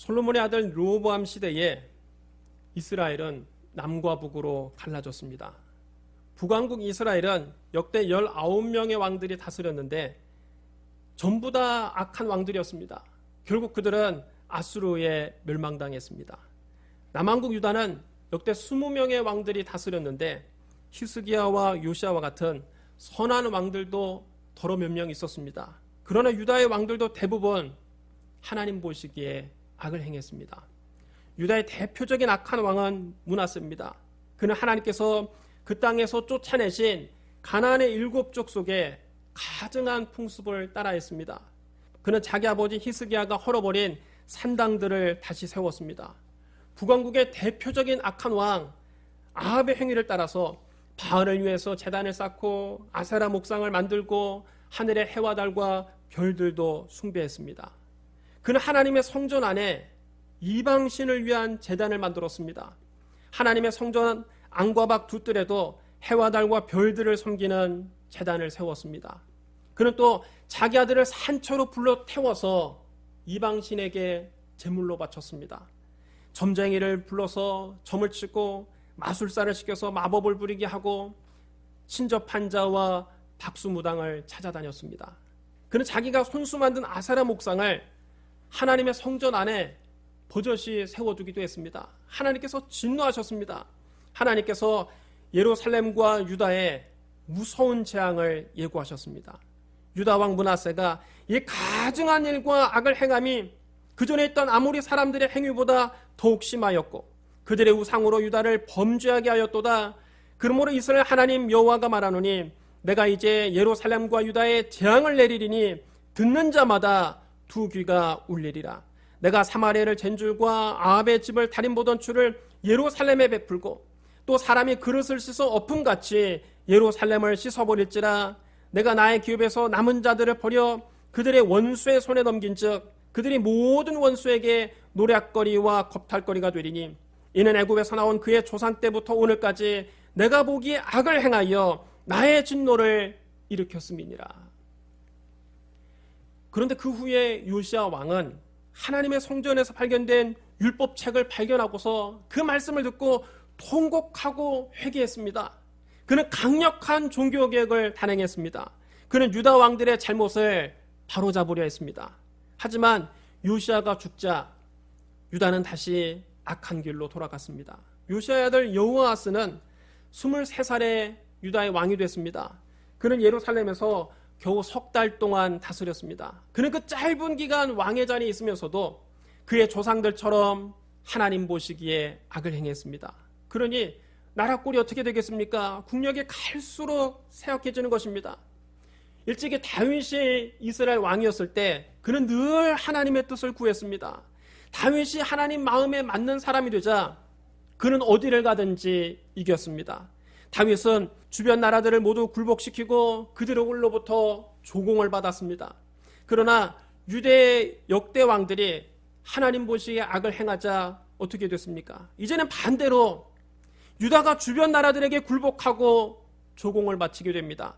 솔로몬의 아들 르호보암 시대에 이스라엘은 남과 북으로 갈라졌습니다. 북왕국 이스라엘은 역대 19명의 왕들이 다스렸는데 전부 다 악한 왕들이었습니다. 결국 그들은 아수르에 멸망당했습니다. 남왕국 유다는 역대 20명의 왕들이 다스렸는데 히스기야와 요시아와 같은 선한 왕들도 더러 몇 명 있었습니다. 그러나 유다의 왕들도 대부분 하나님 보시기에 악을 행했습니다. 유다의 대표적인 악한 왕은 므낫세입니다. 그는 하나님께서 그 땅에서 쫓아내신 가나안의 7족 속에 가증한 풍습을 따라했습니다. 그는 자기 아버지 히스기야가 헐어버린 산당들을 다시 세웠습니다. 북왕국의 대표적인 악한 왕 아합의 행위를 따라서 바알을 위해서 제단을 쌓고 아세라 목상을 만들고 하늘의 해와 달과 별들도 숭배했습니다. 그는 하나님의 성전 안에 이방신을 위한 제단을 만들었습니다. 하나님의 성전 안과 밖 두 뜰에도 해와 달과 별들을 섬기는 제단을 세웠습니다. 그는 또 자기 아들을 산처로 불러 태워서 이방신에게 제물로 바쳤습니다. 점쟁이를 불러서 점을 치고 마술사를 시켜서 마법을 부리게 하고 신접한 자와 박수무당을 찾아다녔습니다. 그는 자기가 손수 만든 아세라 목상을 하나님의 성전 안에 버젓이 세워두기도 했습니다. 하나님께서 진노하셨습니다. 하나님께서 예루살렘과 유다에 무서운 재앙을 예고하셨습니다. 유다 왕 므낫세가 이 가증한 일과 악을 행함이 그전에 있던 아모리 사람들의 행위보다 더욱 심하였고 그들의 우상으로 유다를 범죄하게 하였도다. 그러므로 이스라엘 하나님 여호와가 말하노니 내가 이제 예루살렘과 유다에 재앙을 내리리니 듣는 자마다 두 귀가 울리리라. 내가 사마리아를 젠줄과 아합의 집을 달인보던 추를 예루살렘에 베풀고 또 사람이 그릇을 씻어 엎음같이 예루살렘을 씻어버릴지라. 내가 나의 기업에서 남은 자들을 버려 그들의 원수의 손에 넘긴즉 그들이 모든 원수에게 노략거리와 겁탈거리가 되리니 이는 애굽에서 나온 그의 조상 때부터 오늘까지 내가 보기에 악을 행하여 나의 진노를 일으켰음이니라. 그런데 그 후에 요시야 왕은 하나님의 성전에서 발견된 율법책을 발견하고서 그 말씀을 듣고 통곡하고 회개했습니다. 그는 강력한 종교개혁을 단행했습니다. 그는 유다 왕들의 잘못을 바로잡으려 했습니다. 하지만 요시야가 죽자 유다는 다시 악한 길로 돌아갔습니다. 요시야의 아들 여호아스는 23살에 유다의 왕이 됐습니다. 그는 예루살렘에서 겨우 3달 동안 다스렸습니다. 그는 그 짧은 기간 왕의 자리에 있으면서도 그의 조상들처럼 하나님 보시기에 악을 행했습니다. 그러니 나라 꼴이 어떻게 되겠습니까? 국력이 갈수록 쇠약해지는 것입니다. 일찍이 다윗이 이스라엘 왕이었을 때 그는 늘 하나님의 뜻을 구했습니다. 다윗이 하나님 마음에 맞는 사람이 되자 그는 어디를 가든지 이겼습니다. 다윗은 주변 나라들을 모두 굴복시키고 그들로부터 조공을 받았습니다. 그러나 유대의 역대 왕들이 하나님 보시기에 악을 행하자 어떻게 됐습니까? 이제는 반대로 유다가 주변 나라들에게 굴복하고 조공을 바치게 됩니다.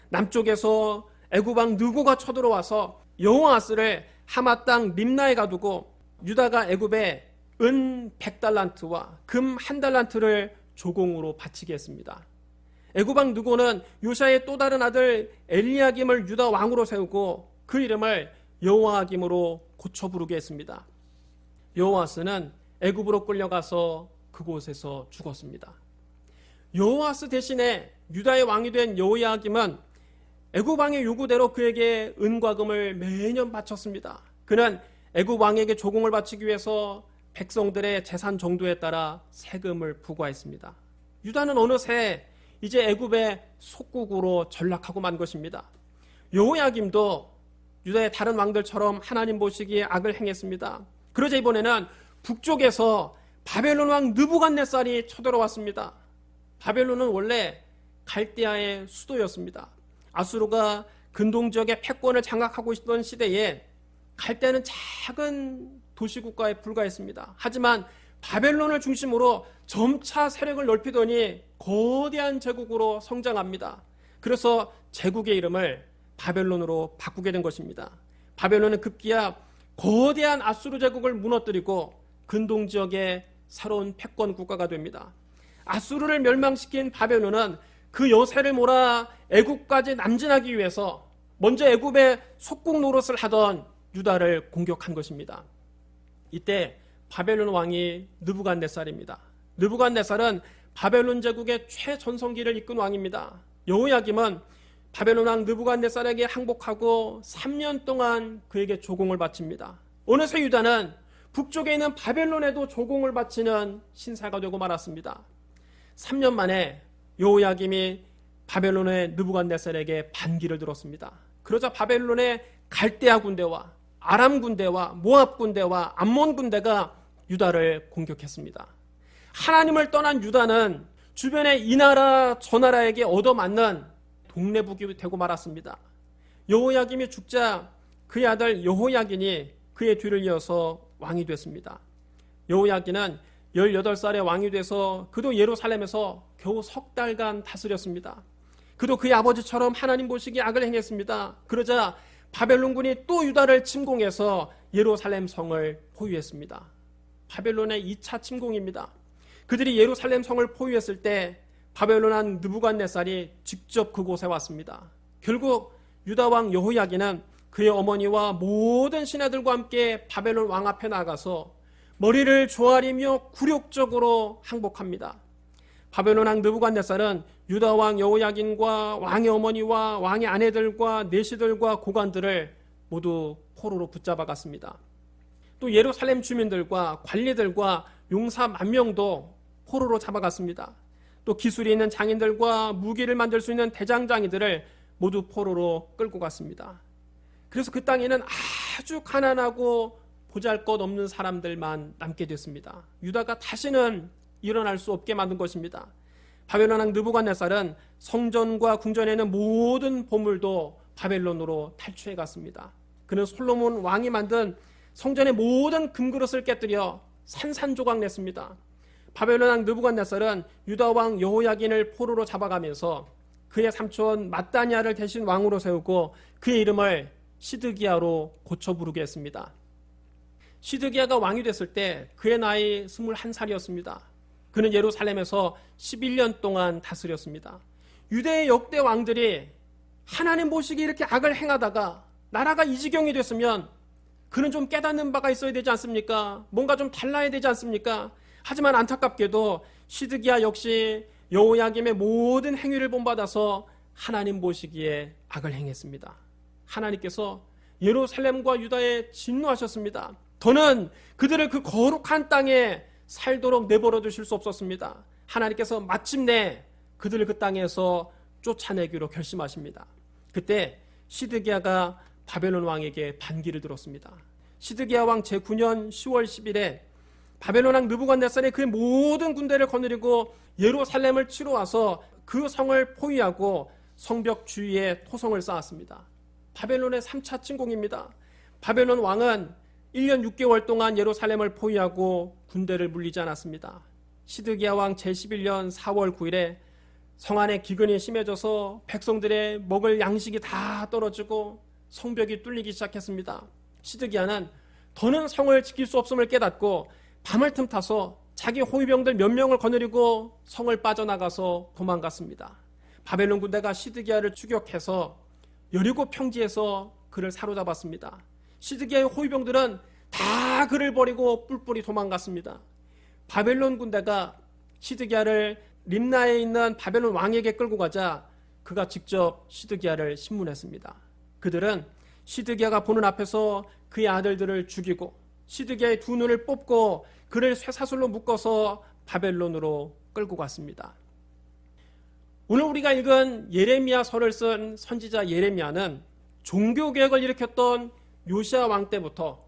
남쪽에서 애굽 왕 느고가 쳐들어와서 여호아스를 하마 땅 림나에 가두고 유다가 애굽에 은 100달란트와 금 1달란트를 조공으로 바치게 했습니다. 애굽 왕 느고는 요시야의 또 다른 아들 엘리야김을 유다 왕으로 세우고 그 이름을 여호아김으로 고쳐 부르게 했습니다. 여호아스는 애굽으로 끌려가서 그곳에서 죽었습니다. 여호아스 대신에 유다의 왕이 된 여호야김은 애굽 왕의 요구대로 그에게 은과 금을 매년 바쳤습니다. 그는 애굽 왕에게 조공을 바치기 위해서 백성들의 재산 정도에 따라 세금을 부과했습니다. 유다는 어느새 이제 애굽의 속국으로 전락하고 만 것입니다. 여호야김도 유다의 다른 왕들처럼 하나님 보시기에 악을 행했습니다. 그러자 이번에는 북쪽에서 바벨론 왕 느부갓네살이 쳐들어왔습니다. 바벨론은 원래 갈대아의 수도였습니다. 아수르가 근동 지역의 패권을 장악하고 있던 시대에 갈대아는 작은 도시국가에 불과했습니다. 하지만 바벨론을 중심으로 점차 세력을 넓히더니 거대한 제국으로 성장합니다. 그래서 제국의 이름을 바벨론으로 바꾸게 된 것입니다. 바벨론은 급기야 거대한 아수르 제국을 무너뜨리고 근동 지역의 새로운 패권 국가가 됩니다. 아수르를 멸망시킨 바벨론은 그 여세를 몰아 애굽까지 남진하기 위해서 먼저 애굽의 속국 노릇을 하던 유다를 공격한 것입니다. 이때 바벨론 왕이 느부갓네살입니다. 느부갓네살은 바벨론 제국의 최전성기를 이끈 왕입니다. 여호야김은 바벨론 왕 느부갓네살에게 항복하고 3년 동안 그에게 조공을 바칩니다. 어느새 유다는 북쪽에 있는 바벨론에도 조공을 바치는 신사가 되고 말았습니다. 3년 만에 여호야김이 바벨론의 느부갓네살에게 반기를 들었습니다. 그러자 바벨론의 갈대아 군대와 아람 군대와 모압 군대와 암몬 군대가 유다를 공격했습니다. 하나님을 떠난 유다는 주변의 이 나라 저 나라에게 얻어맞는 동네북이 되고 말았습니다. 여호야김이 죽자 그의 아들 여호야긴이 그의 뒤를 이어서 왕이 됐습니다. 여호야긴은 18살에 왕이 돼서 그도 예루살렘에서 겨우 석 달간 다스렸습니다. 그도 그의 아버지처럼 하나님 보시기에 악을 행했습니다. 그러자 바벨론군이 또 유다를 침공해서 예루살렘 성을 포위했습니다. 바벨론의 2차 침공입니다. 그들이 예루살렘 성을 포위했을 때 바벨론 왕 느부갓네살이 직접 그곳에 왔습니다. 결국 유다 왕 여호야긴은 그의 어머니와 모든 신하들과 함께 바벨론 왕 앞에 나가서 머리를 조아리며 굴욕적으로 항복합니다. 바벨론 왕 느부갓네살은 유다 왕 여호야긴과 왕의 어머니와 왕의 아내들과 내시들과 고관들을 모두 포로로 붙잡아갔습니다. 또 예루살렘 주민들과 관리들과 용사 10,000명도 포로로 잡아갔습니다. 또 기술이 있는 장인들과 무기를 만들 수 있는 대장장이들을 모두 포로로 끌고 갔습니다. 그래서 그 땅에는 아주 가난하고 보잘것없는 사람들만 남게 됐습니다. 유다가 다시는 일어날 수 없게 만든 것입니다. 바벨론 왕 느부갓네살은 성전과 궁전에 있는 모든 보물도 바벨론으로 탈취해 갔습니다. 그는 솔로몬 왕이 만든 성전의 모든 금그릇을 깨뜨려 산산조각 냈습니다. 바벨론 왕 느부갓네살은 유다 왕 여호야긴을 포로로 잡아가면서 그의 삼촌 mat다니아를 대신 왕으로 세우고 그의 이름을 시드기야로 고쳐 부르게 했습니다. 시드기야가 왕이 됐을 때 그의 나이 21살이었습니다. 그는 예루살렘에서 11년 동안 다스렸습니다. 유대의 역대 왕들이 하나님 보시기에 이렇게 악을 행하다가 나라가 이 지경이 됐으면 그는 좀 깨닫는 바가 있어야 되지 않습니까? 뭔가 좀 달라야 되지 않습니까? 하지만 안타깝게도 시드기야 역시 여호야김의 모든 행위를 본받아서 하나님 보시기에 악을 행했습니다. 하나님께서 예루살렘과 유다에 진노하셨습니다. 더는 그들을 그 거룩한 땅에 살도록 내버려 두실 수 없었습니다. 하나님께서 마침내 그들을 그 땅에서 쫓아내기로 결심하십니다. 그때 시드기야가 바벨론 왕에게 반기를 들었습니다. 시드기야 왕 제9년 10월 10일에 바벨론 왕 느부갓네살이 그의 모든 군대를 거느리고 예루살렘을 치러 와서 그 성을 포위하고 성벽 주위에 토성을 쌓았습니다. 바벨론의 3차 침공입니다. 바벨론 왕은 1년 6개월 동안 예루살렘을 포위하고 군대를 물리지 않았습니다. 시드기야 왕 제11년 4월 9일에 성 안에 기근이 심해져서 백성들의 먹을 양식이 다 떨어지고 성벽이 뚫리기 시작했습니다. 시드기야는 더는 성을 지킬 수 없음을 깨닫고 밤을 틈타서 자기 호위병들 몇 명을 거느리고 성을 빠져나가서 도망갔습니다. 바벨론 군대가 시드기야를 추격해서 여리고 평지에서 그를 사로잡았습니다. 시드기야의 호위병들은 다 그를 버리고 뿔뿔이 도망갔습니다. 바벨론 군대가 시드기야를 림나에 있는 바벨론 왕에게 끌고 가자 그가 직접 시드기야를 신문했습니다. 그들은 시드기야가 보는 앞에서 그의 아들들을 죽이고 시드기야의 두 눈을 뽑고 그를 쇠사슬로 묶어서 바벨론으로 끌고 갔습니다. 오늘 우리가 읽은 예레미야서를 쓴 선지자 예레미야는 종교개혁을 일으켰던 요시야 왕 때부터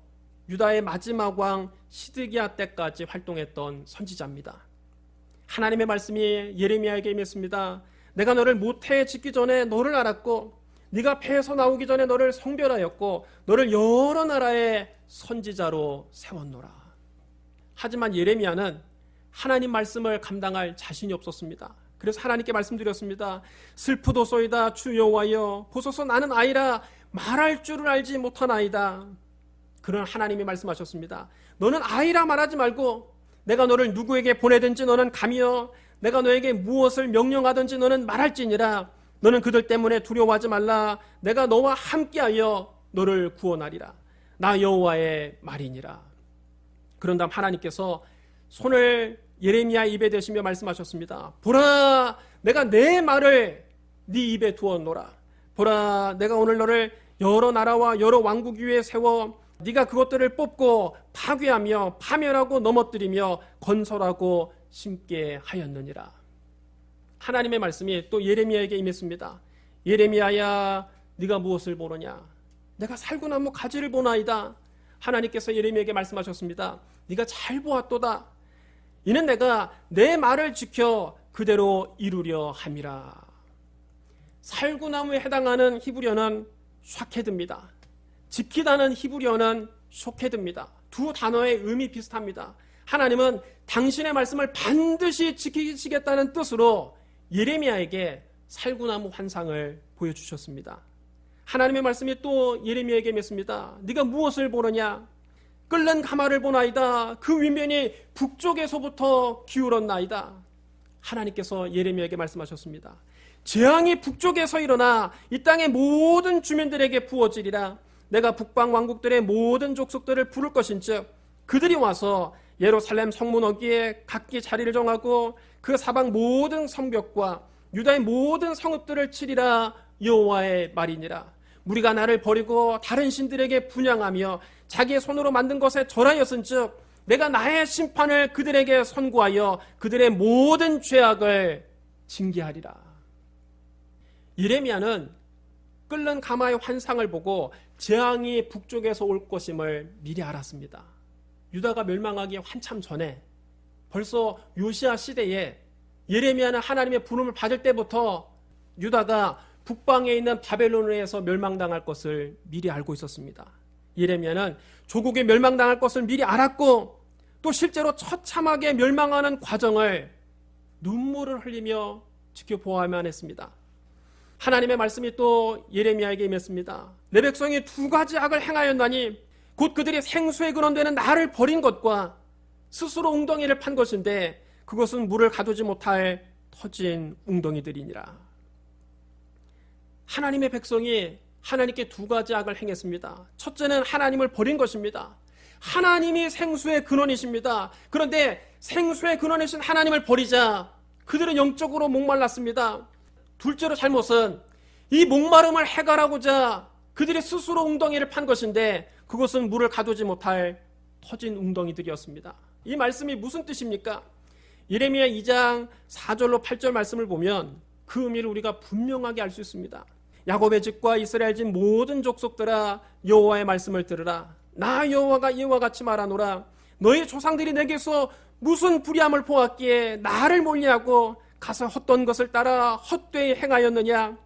유다의 마지막 왕 시드기야 때까지 활동했던 선지자입니다. 하나님의 말씀이 예레미야에게 임했습니다. 내가 너를 모태에 짓기 전에 너를 알았고 네가 배에서 나오기 전에 너를 성별하였고 너를 여러 나라의 선지자로 세웠노라. 하지만 예레미야는 하나님 말씀을 감당할 자신이 없었습니다. 그래서 하나님께 말씀드렸습니다. 슬프도소이다 주 여호와여 보소서 나는 아이라 말할 줄을 알지 못하나이다. 그런 하나님이 말씀하셨습니다. 너는 아이라 말하지 말고 내가 너를 누구에게 보내든지 너는 가며 내가 너에게 무엇을 명령하든지 너는 말할지니라. 너는 그들 때문에 두려워하지 말라. 내가 너와 함께하여 너를 구원하리라. 나 여호와의 말이니라. 그런 다음 하나님께서 손을 예레미야 입에 대시며 말씀하셨습니다. 보라, 내가 내 말을 네 입에 두었노라. 보라, 내가 오늘 너를 여러 나라와 여러 왕국 위에 세워 네가 그것들을 뽑고 파괴하며 파멸하고 넘어뜨리며 건설하고 심게 하였느니라. 하나님의 말씀이 또 예레미야에게 임했습니다. 예레미야야, 네가 무엇을 보느냐? 내가 살구나무 가지를 보나이다. 하나님께서 예레미야에게 말씀하셨습니다. 네가 잘 보았도다. 이는 내가 내 말을 지켜 그대로 이루려 함이라. 살구나무에 해당하는 히브리어는 샤케드입니다. 지키다는 히브리어는 쇼케드입니다. 두 단어의 의미 비슷합니다. 하나님은 당신의 말씀을 반드시 지키시겠다는 뜻으로 예레미야에게 살구나무 환상을 보여주셨습니다. 하나님의 말씀이 또 예레미야에게 맺습니다. 네가 무엇을 보느냐? 끓는 가마를 보나이다. 그 윗면이 북쪽에서부터 기울었나이다. 하나님께서 예레미야에게 말씀하셨습니다. 재앙이 북쪽에서 일어나 이 땅의 모든 주민들에게 부어지리라. 내가 북방 왕국들의 모든 족속들을 부를 것인즉 그들이 와서 예루살렘 성문 어귀에 각기 자리를 정하고 그 사방 모든 성벽과 유다의 모든 성읍들을 치리라. 여호와의 말이니라. 무리가 나를 버리고 다른 신들에게 분향하며 자기의 손으로 만든 것에 절하였은즉 내가 나의 심판을 그들에게 선고하여 그들의 모든 죄악을 징계하리라. 예레미야는 끓는 가마의 환상을 보고 재앙이 북쪽에서 올 것임을 미리 알았습니다. 유다가 멸망하기 한참 전에 벌써 요시야 시대에 예레미야는 하나님의 부름을 받을 때부터 유다가 북방에 있는 바벨론에서 멸망당할 것을 미리 알고 있었습니다. 예레미야는 조국에 멸망당할 것을 미리 알았고 또 실제로 처참하게 멸망하는 과정을 눈물을 흘리며 지켜보아야만 했습니다. 하나님의 말씀이 또 예레미야에게 임했습니다. 내 백성이 두 가지 악을 행하였나니 곧 그들이 생수의 근원되는 나를 버린 것과 스스로 웅덩이를 판 것인데 그것은 물을 가두지 못할 터진 웅덩이들이니라. 하나님의 백성이 하나님께 두 가지 악을 행했습니다. 첫째는 하나님을 버린 것입니다. 하나님이 생수의 근원이십니다. 그런데 생수의 근원이신 하나님을 버리자 그들은 영적으로 목말랐습니다. 둘째로 잘못은 이 목마름을 해결하고자 그들이 스스로 웅덩이를 판 것인데 그것은 물을 가두지 못할 터진 웅덩이들이었습니다. 이 말씀이 무슨 뜻입니까? 예레미야 2장 4절로 8절 말씀을 보면 그 의미를 우리가 분명하게 알 수 있습니다. 야곱의 집과 이스라엘 집 모든 족속들아 여호와의 말씀을 들으라. 나 여호와가 이와 같이 말하노라. 너희 조상들이 내게서 무슨 불의함을 보았기에 나를 멀리하고 가서 헛된 것을 따라 헛되이 행하였느냐.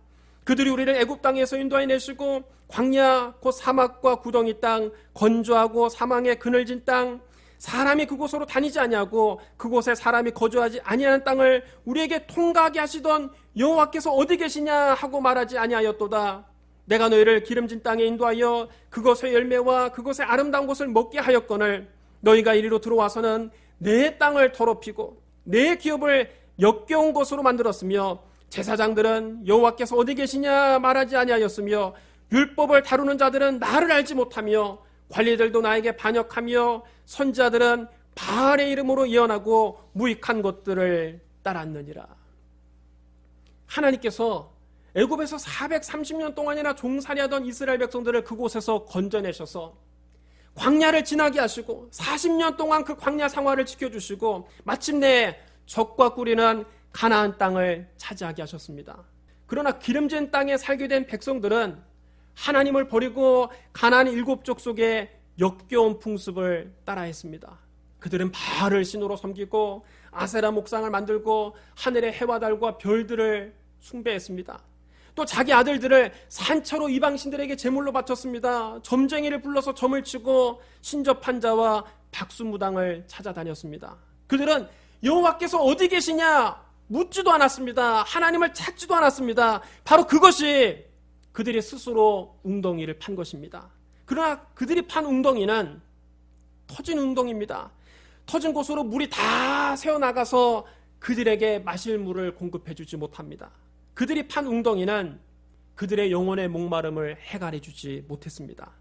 그들이 우리를 애굽 땅에서 인도해 내시고 광야 곧 사막과 구덩이 땅 건조하고 사망에 그늘진 땅 사람이 그곳으로 다니지 아니하고 그곳에 사람이 거주하지 아니하는 땅을 우리에게 통과하게 하시던 여호와께서 어디 계시냐 하고 말하지 아니하였도다. 내가 너희를 기름진 땅에 인도하여 그곳의 열매와 그곳의 아름다운 것을 먹게 하였거늘 너희가 이리로 들어와서는 내 땅을 더럽히고 내 기업을 역겨운 것으로 만들었으며 제사장들은 여호와께서 어디 계시냐 말하지 아니하였으며 율법을 다루는 자들은 나를 알지 못하며 관리들도 나에게 반역하며 선지자들은 바알의 이름으로 예언하고 무익한 것들을 따랐느니라. 하나님께서 애굽에서 430년 동안이나 종살이하던 이스라엘 백성들을 그곳에서 건져내셔서 광야를 지나게 하시고 40년 동안 그 광야 생활을 지켜주시고 마침내 적과 꿀이는 가나안 땅을 차지하게 하셨습니다. 그러나 기름진 땅에 살게 된 백성들은 하나님을 버리고 가나안 7족속의 역겨운 풍습을 따라했습니다. 그들은 바알을 신으로 섬기고 아세라 목상을 만들고 하늘의 해와 달과 별들을 숭배했습니다. 또 자기 아들들을 산채로 이방신들에게 제물로 바쳤습니다. 점쟁이를 불러서 점을 치고 신접한 자와 박수무당을 찾아다녔습니다. 그들은 여호와께서 어디 계시냐 묻지도 않았습니다. 하나님을 찾지도 않았습니다. 바로 그것이 그들이 스스로 웅덩이를 판 것입니다. 그러나 그들이 판 웅덩이는 터진 웅덩이입니다. 터진 곳으로 물이 다 새어나가서 그들에게 마실 물을 공급해 주지 못합니다. 그들이 판 웅덩이는 그들의 영혼의 목마름을 해결해 주지 못했습니다.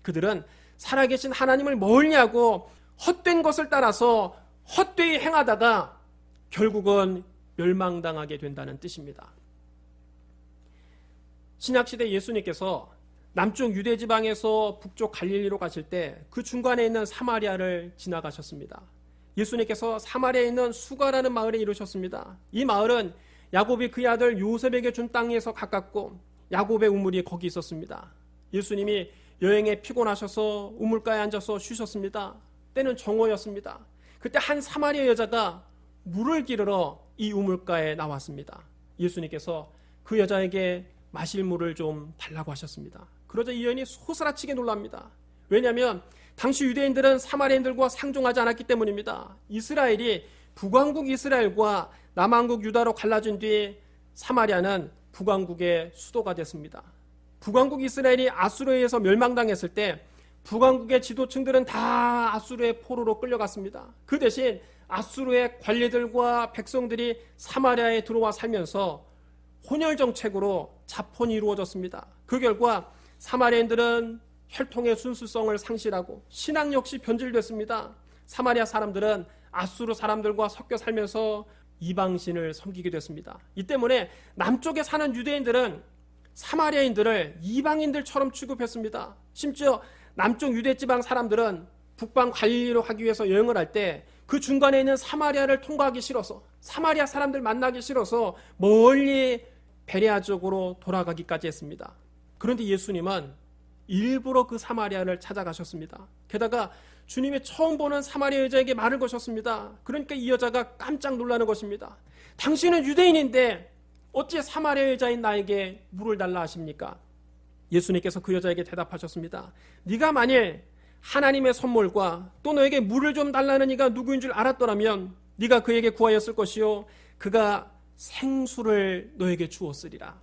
그들은 살아계신 하나님을 멀리하고 헛된 것을 따라서 헛되이 행하다가 결국은 멸망당하게 된다는 뜻입니다. 신약시대 예수님께서 남쪽 유대지방에서 북쪽 갈릴리로 가실 때 그 중간에 있는 사마리아를 지나가셨습니다. 예수님께서 사마리아에 있는 수가라는 마을에 이르셨습니다. 이 마을은 야곱이 그의 아들 요셉에게 준 땅에서 가깝고 야곱의 우물이 거기 있었습니다. 예수님이 여행에 피곤하셔서 우물가에 앉아서 쉬셨습니다. 때는 정오였습니다. 그때 한 사마리아 여자가 물을 기르러 이 우물가에 나왔습니다. 예수님께서 그 여자에게 마실 물을 좀 달라고 하셨습니다. 그러자 이 여인이 소스라치게 놀랍니다. 왜냐하면 당시 유대인들은 사마리아인들과 상종하지 않았기 때문입니다. 이스라엘이 북왕국 이스라엘과 남왕국 유다로 갈라진 뒤 사마리아는 북왕국의 수도가 됐습니다. 북왕국 이스라엘이 아수르에 의해서 멸망당했을 때 북왕국의 지도층들은 다 아수르의 포로로 끌려갔습니다. 그 대신 아수르의 관리들과 백성들이 사마리아에 들어와 살면서 혼혈 정책으로 자폰이 이루어졌습니다. 그 결과 사마리아인들은 혈통의 순수성을 상실하고 신앙 역시 변질됐습니다. 사마리아 사람들은 아수르 사람들과 섞여 살면서 이방신을 섬기게 됐습니다. 이 때문에 남쪽에 사는 유대인들은 사마리아인들을 이방인들처럼 취급했습니다. 심지어 남쪽 유대지방 사람들은 북방 갈릴리로 가기 위해서 여행을 할 때 그 중간에 있는 사마리아를 통과하기 싫어서, 사마리아 사람들 만나기 싫어서 멀리 베레아 쪽으로 돌아가기까지 했습니다. 그런데 예수님은 일부러 그 사마리아를 찾아가셨습니다. 게다가 주님이 처음 보는 사마리아 여자에게 말을 거셨습니다. 그러니까 이 여자가 깜짝 놀라는 것입니다. 당신은 유대인인데 어찌 사마리아 여자인 나에게 물을 달라 하십니까? 예수님께서 그 여자에게 대답하셨습니다. 네가 만일 하나님의 선물과 또 너에게 물을 좀 달라는 이가 누구인 줄 알았더라면 네가 그에게 구하였을 것이요 그가 생수를 너에게 주었으리라.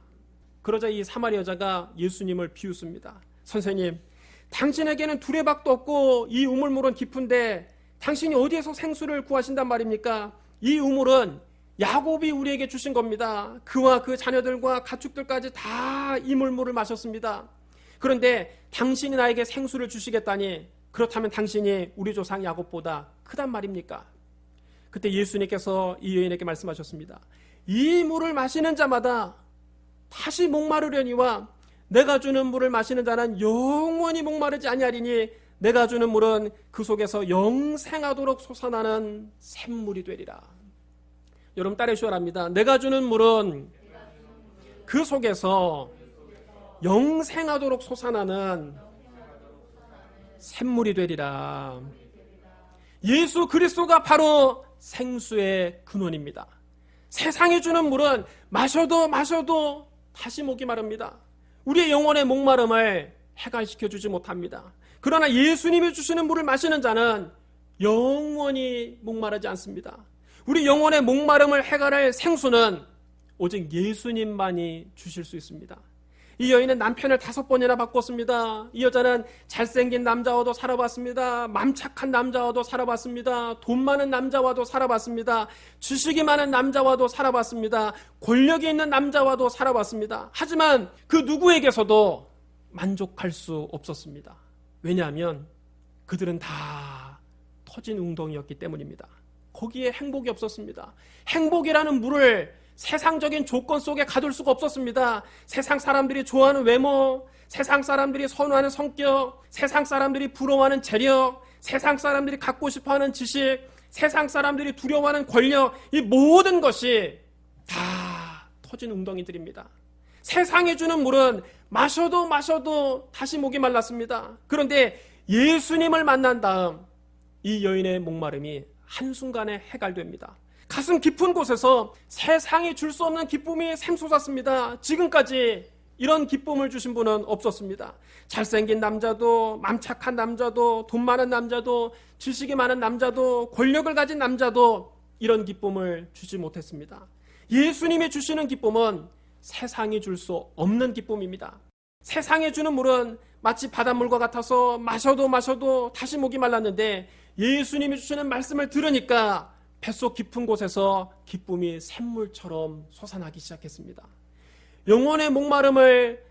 그러자 이 사마리아 여자가 예수님을 비웃습니다. 선생님, 당신에게는 두레박도 없고 이 우물물은 깊은데 당신이 어디에서 생수를 구하신단 말입니까? 이 우물은 야곱이 우리에게 주신 겁니다. 그와 그 자녀들과 가축들까지 다 이 물물을 마셨습니다. 그런데 당신이 나에게 생수를 주시겠다니 그렇다면 당신이 우리 조상 야곱보다 크단 말입니까? 그때 예수님께서 이 여인에게 말씀하셨습니다. 이 물을 마시는 자마다 다시 목마르려니와 내가 주는 물을 마시는 자는 영원히 목마르지 아니하리니 내가 주는 물은 그 속에서 영생하도록 솟아나는 샘물이 되리라. 여러분 따라해 주시랍니다. 내가 주는 물은 그 속에서 영생하도록 솟아나는 샘물이 되리라. 예수 그리스도가 바로 생수의 근원입니다. 세상이 주는 물은 마셔도 다시 목이 마릅니다. 우리의 영혼의 목마름을 해결시켜주지 못합니다. 그러나 예수님이 주시는 물을 마시는 자는 영원히 목마르지 않습니다. 우리 영혼의 목마름을 해결할 생수는 오직 예수님만이 주실 수 있습니다. 이 여인은 남편을 5번이나 바꿨습니다. 이 여자는 잘생긴 남자와도 살아봤습니다. 맘착한 남자와도 살아봤습니다. 돈 많은 남자와도 살아봤습니다. 지식이 많은 남자와도 살아봤습니다. 권력이 있는 남자와도 살아봤습니다. 하지만 그 누구에게서도 만족할 수 없었습니다. 왜냐하면 그들은 다 터진 웅덩이였기 때문입니다. 거기에 행복이 없었습니다. 행복이라는 물을 세상적인 조건 속에 가둘 수가 없었습니다. 세상 사람들이 좋아하는 외모, 세상 사람들이 선호하는 성격, 세상 사람들이 부러워하는 재력, 세상 사람들이 갖고 싶어하는 지식, 세상 사람들이 두려워하는 권력, 이 모든 것이 다 터진 웅덩이들입니다. 세상이 주는 물은 마셔도 다시 목이 말랐습니다. 그런데 예수님을 만난 다음 이 여인의 목마름이 한순간에 해결됩니다. 가슴 깊은 곳에서 세상이 줄 수 없는 기쁨이 샘솟았습니다. 지금까지 이런 기쁨을 주신 분은 없었습니다. 잘생긴 남자도, 맘착한 남자도, 돈 많은 남자도, 지식이 많은 남자도, 권력을 가진 남자도 이런 기쁨을 주지 못했습니다. 예수님이 주시는 기쁨은 세상이 줄 수 없는 기쁨입니다. 세상에 주는 물은 마치 바닷물과 같아서 마셔도 다시 목이 말랐는데 예수님이 주시는 말씀을 들으니까 뱃속 깊은 곳에서 기쁨이 샘물처럼 솟아나기 시작했습니다. 영혼의 목마름을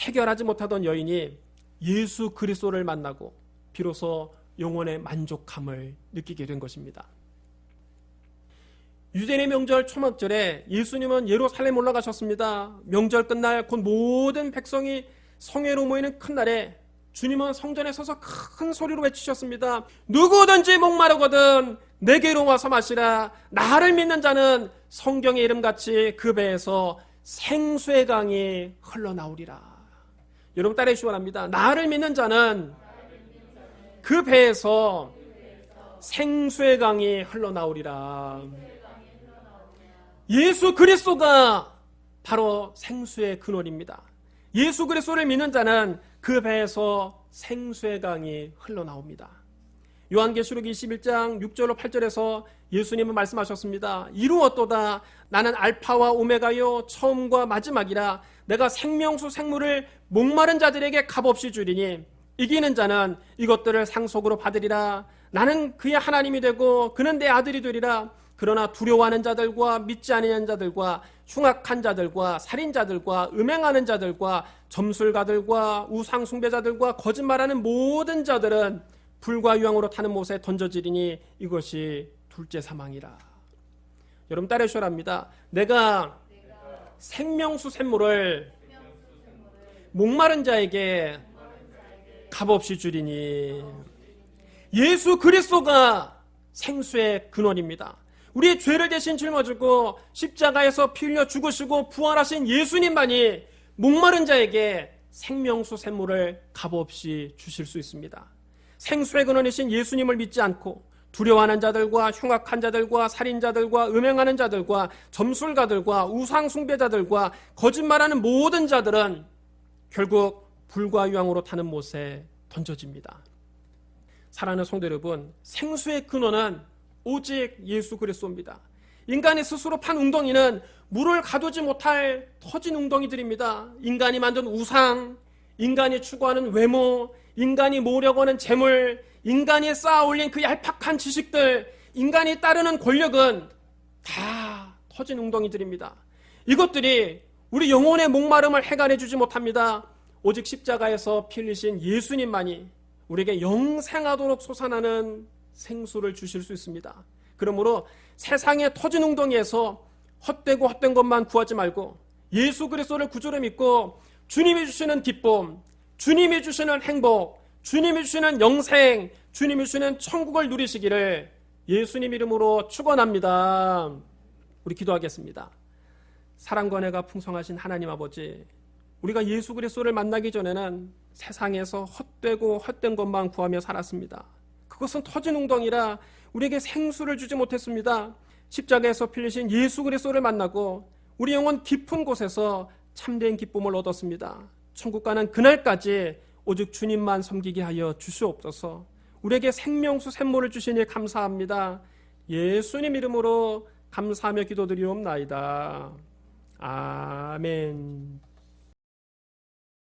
해결하지 못하던 여인이 예수 그리스도를 만나고 비로소 영혼의 만족함을 느끼게 된 것입니다. 유대인의 명절 초막절에 예수님은 예루살렘 올라가셨습니다. 명절 끝날 곧 모든 백성이 성회로 모이는 큰 날에 주님은 성전에 서서 큰 소리로 외치셨습니다. 누구든지 목마르거든 내게로 와서 마시라. 나를 믿는 자는 성경의 이름같이 그 배에서 생수의 강이 흘러나오리라. 여러분 따라해 주시기 바랍니다. 나를 믿는 자는 그 배에서 생수의 강이 흘러나오리라. 예수 그리스도가 바로 생수의 근원입니다. 예수 그리스도를 믿는 자는 그 배에서 생수의 강이 흘러나옵니다. 요한계시록 21장 6절로 8절에서 예수님은 말씀하셨습니다. 이루었도다. 나는 알파와 오메가요 처음과 마지막이라. 내가 생명수 생물을 목마른 자들에게 값없이 주리니 이기는 자는 이것들을 상속으로 받으리라. 나는 그의 하나님이 되고 그는 내 아들이 되리라. 그러나 두려워하는 자들과 믿지 않는 자들과 흉악한 자들과 살인자들과 음행하는 자들과 점술가들과 우상 숭배자들과 거짓말하는 모든 자들은 불과 유황으로 타는 못에 던져지리니 이것이 둘째 사망이라. 여러분 따라해 주셔야 합니다. 내가 생명수 샘물을 목마른 자에게 값없이 주리니. 예수 그리스도가 생수의 근원입니다. 우리의 죄를 대신 짊어지고 십자가에서 피 흘려 죽으시고 부활하신 예수님만이 목마른 자에게 생명수 샘물을 값없이 주실 수 있습니다. 생수의 근원이신 예수님을 믿지 않고 두려워하는 자들과 흉악한 자들과 살인자들과 음행하는 자들과 점술가들과 우상 숭배자들과 거짓말하는 모든 자들은 결국 불과 유황으로 타는 못에 던져집니다. 사랑하는 성도 여러분, 생수의 근원은 오직 예수 그리스도입니다. 인간이 스스로 판 웅덩이는 물을 가두지 못할 터진 웅덩이들입니다. 인간이 만든 우상, 인간이 추구하는 외모, 인간이 모으려고 하는 재물, 인간이 쌓아 올린 그 얄팍한 지식들, 인간이 따르는 권력은 다 터진 웅덩이들입니다. 이것들이 우리 영혼의 목마름을 해결해 주지 못합니다. 오직 십자가에서 피 흘리신 예수님만이 우리에게 영생하도록 솟아나는 생수를 주실 수 있습니다. 그러므로 세상의 터진 웅덩이에서 헛되고 헛된 것만 구하지 말고 예수 그리스도를 구주로 믿고 주님이 주시는 기쁨, 주님이 주시는 행복, 주님이 주시는 영생, 주님이 주시는 천국을 누리시기를 예수님 이름으로 축원합니다. 우리 기도하겠습니다. 사랑과 은혜가 풍성하신 하나님 아버지, 우리가 예수 그리스도를 만나기 전에는 세상에서 헛되고 헛된 것만 구하며 살았습니다. 그것은 터진 웅덩이라 우리에게 생수를 주지 못했습니다. 십자가에서 필리신 예수 그리스도를 만나고 우리 영혼 깊은 곳에서 참된 기쁨을 얻었습니다. 천국 가는 그날까지 오직 주님만 섬기게 하여 주시옵소서. 우리에게 생명수 샘물을 주시니 감사합니다. 예수님 이름으로 감사하며 기도드리옵나이다. 아멘.